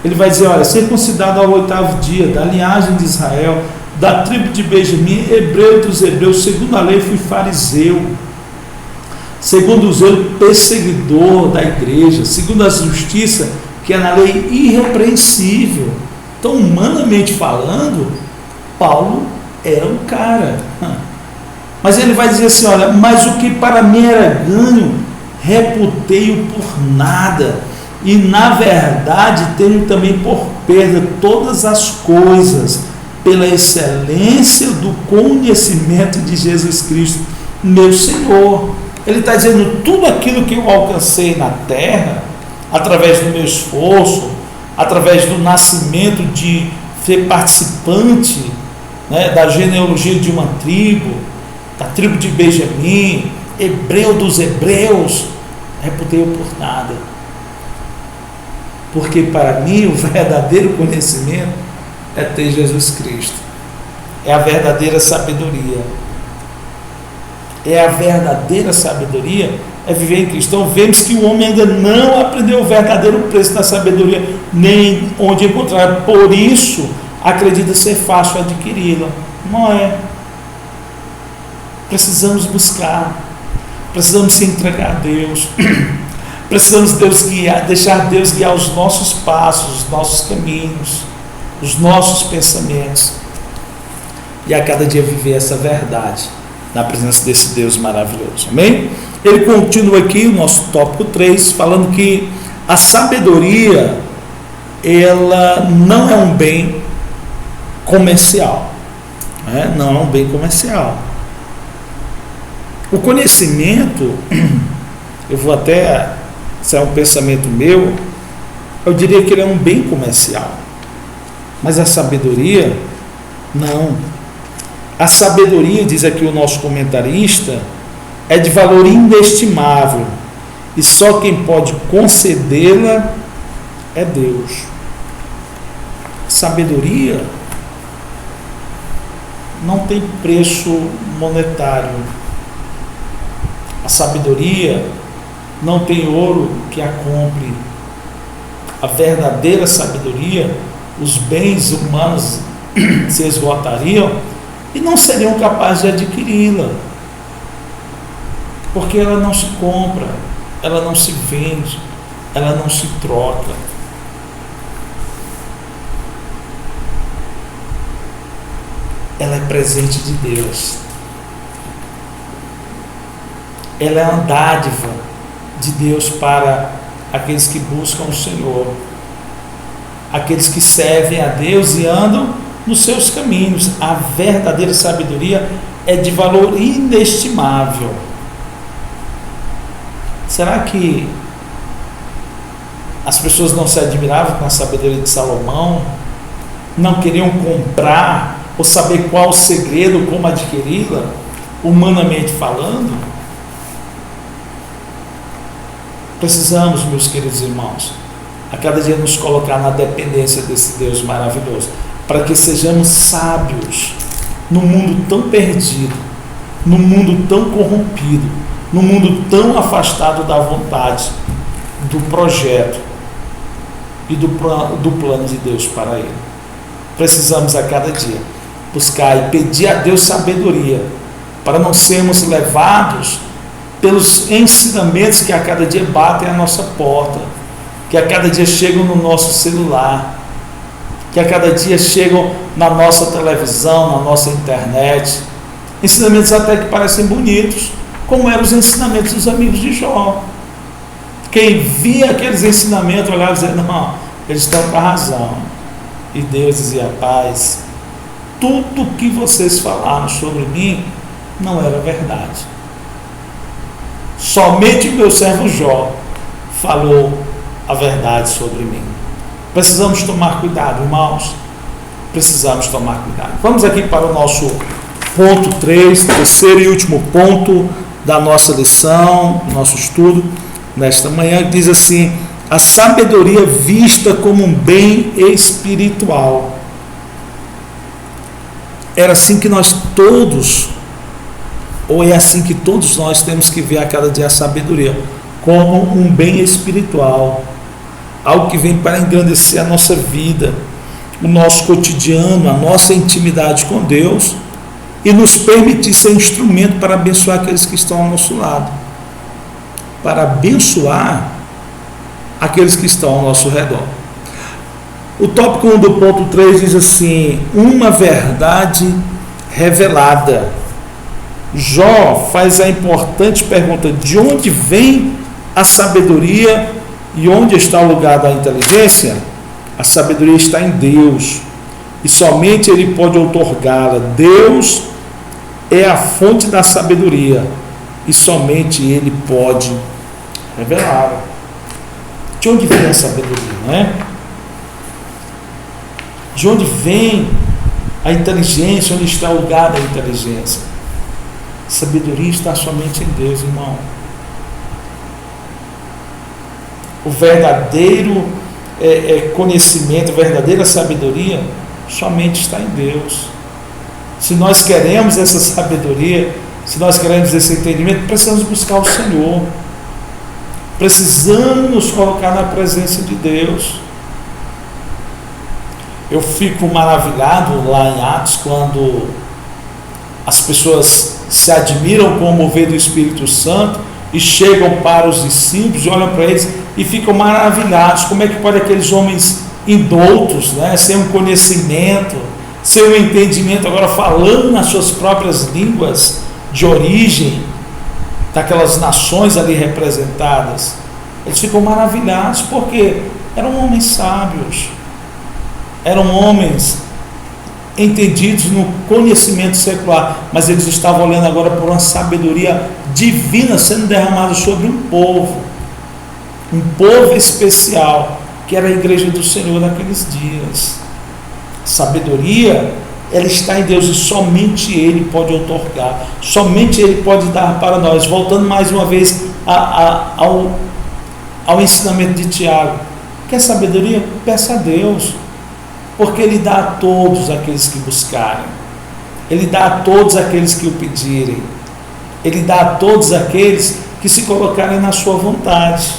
Ele vai dizer, olha, circuncidado ao 8º dia, da linhagem de Israel, da tribo de Benjamim, hebreu dos hebreus, segundo a lei fui fariseu, segundo o zelo perseguidor da igreja, segundo a justiça que é na lei irrepreensível. Então, humanamente falando, Paulo era um cara, mas ele vai dizer assim, olha, mas o que para mim era ganho, reputei-o por nada, e na verdade tenho também por perda todas as coisas, pela excelência do conhecimento de Jesus Cristo, meu Senhor. Ele está dizendo, tudo aquilo que eu alcancei na terra, através do meu esforço, através do nascimento, de ser participante, da genealogia de uma tribo, da tribo de Benjamim, hebreu dos hebreus, reputei-o por nada, porque para mim o verdadeiro conhecimento é ter Jesus Cristo, é a verdadeira sabedoria, é viver em Cristo. Então vemos que o homem ainda não aprendeu o verdadeiro preço da sabedoria, nem onde encontrar, por isso acredita ser fácil adquiri-la. Não é. Precisamos buscar, precisamos se entregar a Deus. Precisamos deixar Deus guiar os nossos passos, os nossos caminhos, os nossos pensamentos. E a cada dia viver essa verdade na presença desse Deus maravilhoso. Amém? Ele continua aqui, o nosso tópico 3, falando que a sabedoria, ela não é um bem comercial. Né? Não é um bem comercial. O conhecimento, eu vou até, se é um pensamento meu, eu diria que ele é um bem comercial. Mas a sabedoria, não. A sabedoria, diz aqui o nosso comentarista, é de valor inestimável. E só quem pode concedê-la é Deus. Sabedoria não tem preço monetário. A sabedoria não tem ouro que a compre. A verdadeira sabedoria, os bens humanos se esgotariam e não seriam capazes de adquiri-la, porque ela não se compra, ela não se vende, ela não se troca. Ela é presente de Deus. Ela é uma dádiva de Deus para aqueles que buscam o Senhor, aqueles que servem a Deus e andam nos seus caminhos. A verdadeira sabedoria é de valor inestimável. Será que as pessoas não se admiravam com a sabedoria de Salomão? Não queriam comprar ou saber qual o segredo, como adquiri-la, humanamente falando? Precisamos, meus queridos irmãos, a cada dia nos colocar na dependência desse Deus maravilhoso, para que sejamos sábios no mundo tão perdido, no mundo tão corrompido, no mundo tão afastado da vontade, do projeto e do plano de Deus para ele. Precisamos a cada dia buscar e pedir a Deus sabedoria, para não sermos levados pelos ensinamentos que a cada dia batem à nossa porta, que a cada dia chegam no nosso celular, que a cada dia chegam na nossa televisão, na nossa internet, ensinamentos até que parecem bonitos, como eram os ensinamentos dos amigos de Jó. Quem via aqueles ensinamentos olhava e dizia: não, eles estão com a razão. E Deus dizia: paz, tudo que vocês falaram sobre mim não era verdade. Somente o meu servo Jó falou a verdade sobre mim. Precisamos tomar cuidado, irmãos. Precisamos tomar cuidado. Vamos aqui para o nosso ponto 3, terceiro e último ponto da nossa lição, do nosso estudo nesta manhã, que diz assim: a sabedoria vista como um bem espiritual. Era assim que nós todos, ou é assim que todos nós temos que ver a cada dia a sabedoria, como um bem espiritual, algo que vem para engrandecer a nossa vida, o nosso cotidiano, a nossa intimidade com Deus, e nos permitir ser instrumento para abençoar aqueles que estão ao nosso lado, para abençoar aqueles que estão ao nosso redor. O tópico 1 do ponto 3 diz assim: uma verdade revelada. Jó faz a importante pergunta: de onde vem a sabedoria e onde está o lugar da inteligência? A sabedoria está em Deus e somente Ele pode outorgá-la. Deus é a fonte da sabedoria e somente Ele pode revelá-la. De onde vem a sabedoria, não é? De onde vem a inteligência? Onde está o lugar da inteligência? Sabedoria está somente em Deus, irmão. O verdadeiro conhecimento, a verdadeira sabedoria somente está em Deus. Se nós queremos essa sabedoria, se nós queremos esse entendimento, precisamos buscar o Senhor. Precisamos nos colocar na presença de Deus. Eu fico maravilhado lá em Atos, quando as pessoas se admiram com o mover do Espírito Santo, e chegam para os discípulos e olham para eles e ficam maravilhados. Como é que pode aqueles homens indoutos, né, sem um conhecimento, sem um entendimento, agora falando nas suas próprias línguas de origem, daquelas nações ali representadas? Eles ficam maravilhados, porque eram homens sábios, eram homens entendidos no conhecimento secular, mas eles estavam olhando agora por uma sabedoria divina sendo derramada sobre um povo especial, que era a igreja do Senhor naqueles dias. Sabedoria, ela está em Deus e somente Ele pode outorgar, somente Ele pode dar para nós. Voltando mais uma vez ao ensinamento de Tiago: quer sabedoria? Peça a Deus, porque Ele dá a todos aqueles que buscarem, Ele dá a todos aqueles que o pedirem, Ele dá a todos aqueles que se colocarem na sua vontade,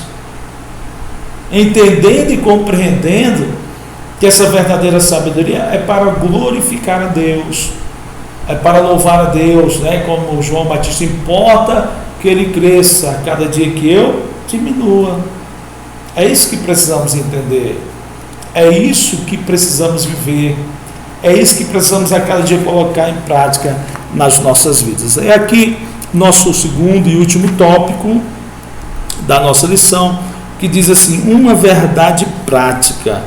entendendo e compreendendo que essa verdadeira sabedoria é para glorificar a Deus, é para louvar a Deus, né? Como João Batista: importa que ele cresça a cada dia que eu diminua. É isso que precisamos entender, é isso que precisamos viver, é isso que precisamos a cada dia colocar em prática nas nossas vidas. É aqui nosso segundo e último tópico da nossa lição, que diz assim: uma verdade prática.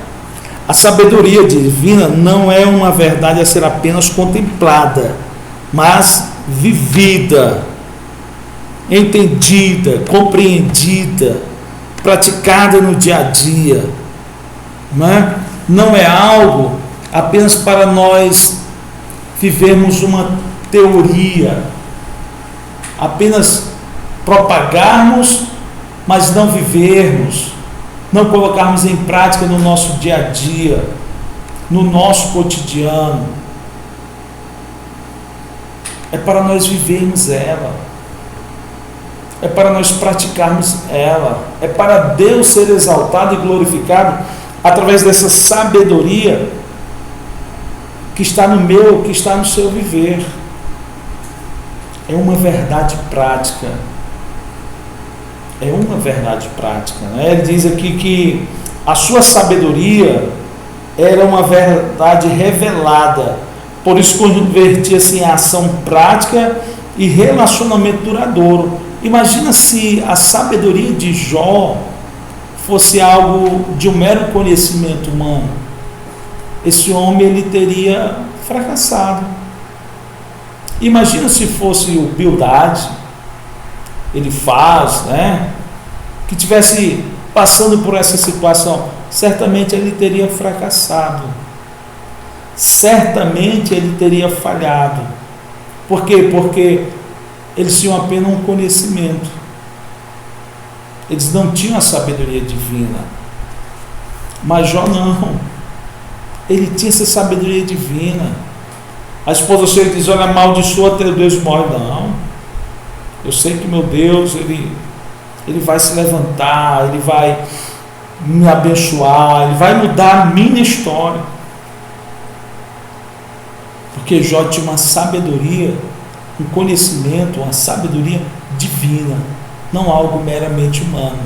A sabedoria divina não é uma verdade a ser apenas contemplada, mas vivida, entendida, compreendida, praticada no dia a dia. Não é algo apenas para nós vivermos uma teoria, apenas propagarmos, mas não vivermos, não colocarmos em prática no nosso dia a dia, no nosso cotidiano. É para nós vivermos ela, é para nós praticarmos ela, é para Deus ser exaltado e glorificado através dessa sabedoria que está no meu, que está no seu viver. É uma verdade prática. É uma verdade prática, né? Ele diz aqui que a sua sabedoria era uma verdade revelada, por isso convertia-se em ação prática e relacionamento duradouro. Imagina se a sabedoria de Jó fosse algo de um mero conhecimento humano. Esse homem, ele teria fracassado. Imagina se fosse o Bildade, ele faz, né, que tivesse passando por essa situação, certamente ele teria fracassado, certamente ele teria falhado. Por quê? Porque eles tinham apenas um conhecimento, eles não tinham a sabedoria divina. Mas Jó não, ele tinha essa sabedoria divina. A esposa chega e diz: olha, amaldiçoa teu Deus, morre. Não, eu sei que meu Deus, ele vai se levantar, ele vai me abençoar, ele vai mudar a minha história. Porque Jó tinha uma sabedoria, um conhecimento, uma sabedoria divina, não algo meramente humano,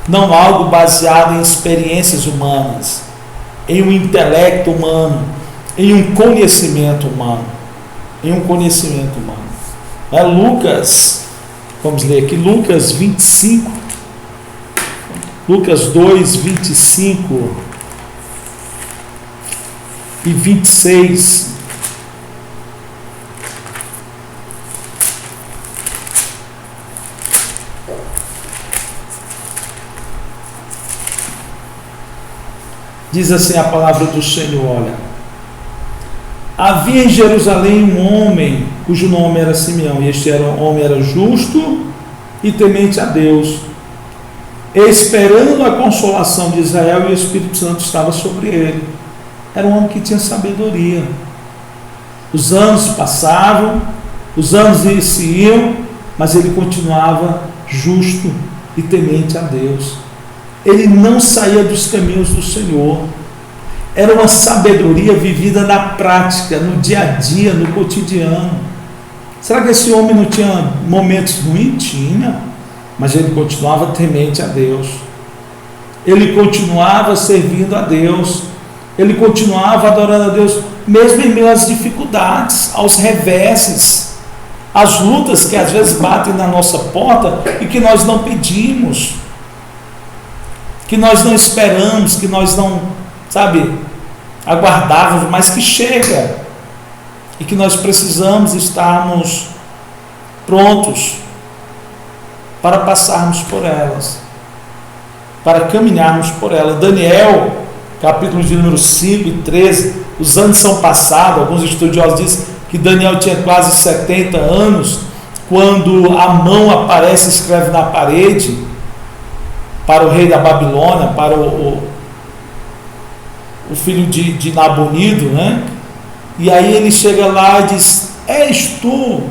não algo baseado em experiências humanas, em um intelecto humano, em um conhecimento humano, Lucas, vamos ler aqui, Lucas 25, Lucas 2, 25 e 26. Diz assim a palavra do Senhor: olha, havia em Jerusalém um homem cujo nome era Simeão, e este homem era justo e temente a Deus, esperando a consolação de Israel, e o Espírito Santo estava sobre ele. Era um homem que tinha sabedoria. Os anos passavam, os anos se iam, mas ele continuava justo e temente a Deus. Ele não saía dos caminhos do Senhor. Era uma sabedoria vivida na prática, no dia a dia, no cotidiano. Será que esse homem não tinha momentos ruins? Tinha. mas ele continuava temente a Deus, ele continuava servindo a Deus, ele continuava adorando a Deus, mesmo em meio às dificuldades, aos reveses, às lutas que às vezes batem na nossa porta e que nós não pedimos, que nós não esperamos, que nós não, aguardávamos, mas que chega, e que nós precisamos estarmos prontos para passarmos por elas, para caminharmos por elas. Daniel, capítulo de número 5 e 13, os anos são passados, alguns estudiosos dizem que Daniel tinha quase 70 anos, quando a mão aparece e escreve na parede, para o rei da Babilônia, para o filho de Nabonido, né? E aí ele chega lá e diz: és tu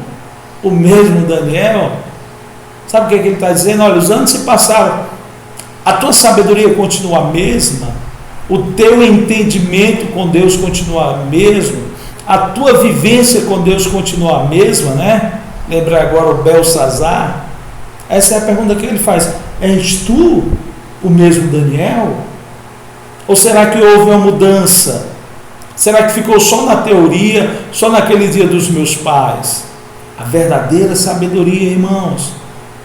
o mesmo Daniel? Sabe o que ele está dizendo? Olha, os anos se passaram, a tua sabedoria continua a mesma, o teu entendimento com Deus continua o mesmo, a tua vivência com Deus continua a mesma, né? Lembra agora o Belsazar? Essa é a pergunta que ele faz: és tu o mesmo Daniel? Ou será que houve uma mudança? Será que ficou só na teoria, só naquele dia dos meus pais? A verdadeira sabedoria, irmãos,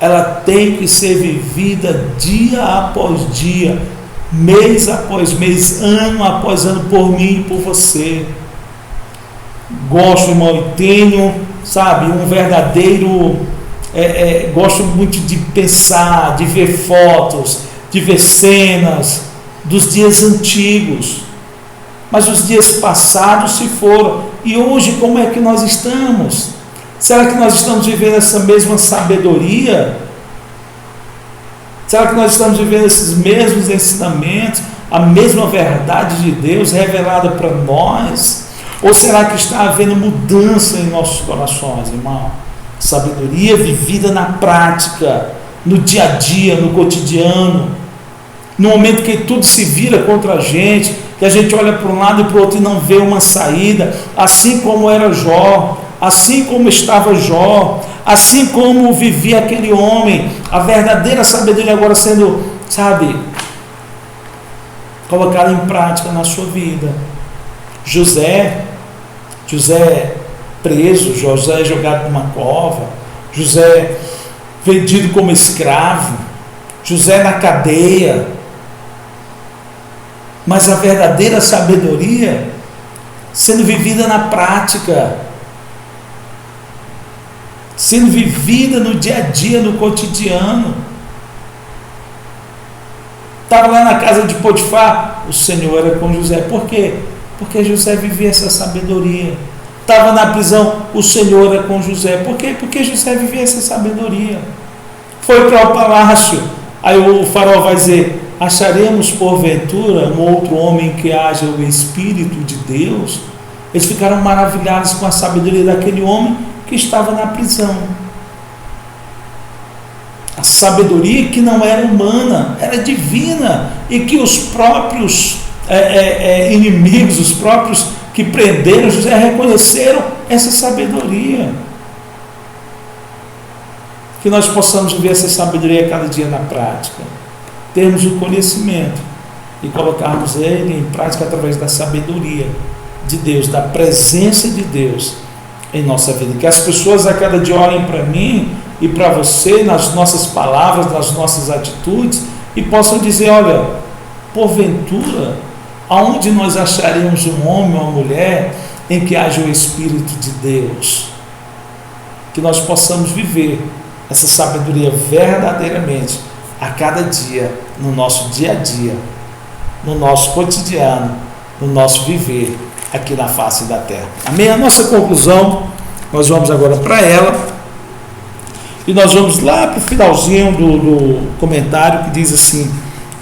ela tem que ser vivida dia após dia, mês após mês, ano após ano, por mim e por você. Gosto, irmão, e tenho, um verdadeiro... gosto muito de pensar, de ver fotos, de ver cenas dos dias antigos, mas os dias passados se foram, e hoje como é que nós estamos? Será que nós estamos vivendo essa mesma sabedoria? Será que nós estamos vivendo esses mesmos ensinamentos, a mesma verdade de Deus revelada para nós? Ou será que está havendo mudança em nossos corações, irmão? Sabedoria vivida na prática, no dia a dia, no cotidiano, no momento que tudo se vira contra a gente, que a gente olha para um lado e para o outro e não vê uma saída, assim como era Jó, assim como estava Jó, assim como vivia aquele homem, a verdadeira sabedoria agora sendo, colocada em prática na sua vida. José preso, José jogado numa cova, José vendido como escravo, José na cadeia, mas a verdadeira sabedoria sendo vivida na prática, sendo vivida no dia a dia, no cotidiano. Estava lá na casa de Potifar, o Senhor era com José. Por quê? Porque José vivia essa sabedoria. Estava na prisão, o Senhor era com José. Por quê? Porque José vivia essa sabedoria. Foi para o palácio, aí o faraó vai dizer: acharemos porventura um outro homem que haja o Espírito de Deus? Eles ficaram maravilhados com a sabedoria daquele homem que estava na prisão. A sabedoria que não era humana, era divina, e que os próprios inimigos, os próprios que prenderam José, reconheceram essa sabedoria. Que nós possamos ver essa sabedoria cada dia na prática, termos o conhecimento e colocarmos ele em prática através da sabedoria de Deus, da presença de Deus em nossa vida. Que as pessoas a cada dia olhem para mim e para você, nas nossas palavras, nas nossas atitudes, e possam dizer: olha, porventura, aonde nós acharemos um homem ou uma mulher em que haja o Espírito de Deus? Que nós possamos viver essa sabedoria verdadeiramente a cada dia, no nosso dia a dia, no nosso cotidiano, no nosso viver aqui na face da terra. Amém? A nossa conclusão, nós vamos agora para ela, e nós vamos lá para o finalzinho do comentário, que diz assim: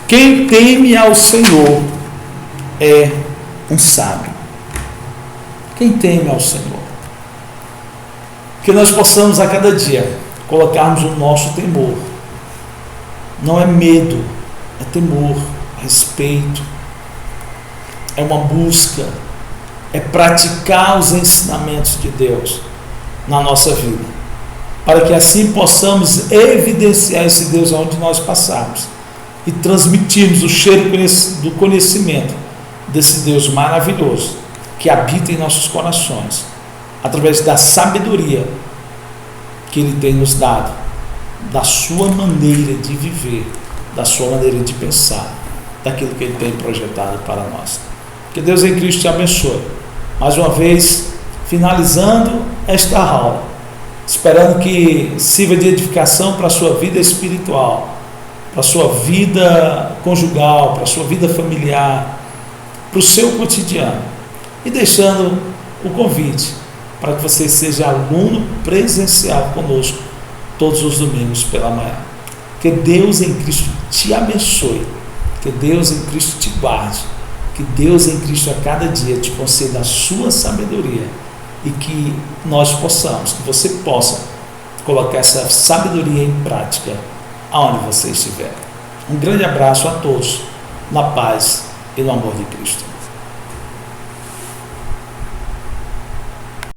quem teme ao Senhor é um sábio. Quem teme ao Senhor. Que nós possamos a cada dia colocarmos o nosso temor. Não é medo, é temor, é respeito, é uma busca, é praticar os ensinamentos de Deus na nossa vida. para que assim possamos evidenciar esse Deus aonde nós passarmos e transmitirmos o cheiro do conhecimento desse Deus maravilhoso que habita em nossos corações, através da sabedoria que Ele tem nos dado, da sua maneira de viver, da sua maneira de pensar, daquilo que Ele tem projetado para nós. Que Deus em Cristo te abençoe. Mais uma vez, finalizando esta aula, esperando que sirva de edificação para a sua vida espiritual, para a sua vida conjugal, para a sua vida familiar, para o seu cotidiano, e deixando o convite para que você seja aluno presencial conosco todos os domingos pela manhã. Que Deus em Cristo te abençoe, que Deus em Cristo te guarde, que Deus em Cristo a cada dia te conceda a sua sabedoria e que nós possamos, que você possa colocar essa sabedoria em prática aonde você estiver. Um grande abraço a todos, na paz e no amor de Cristo.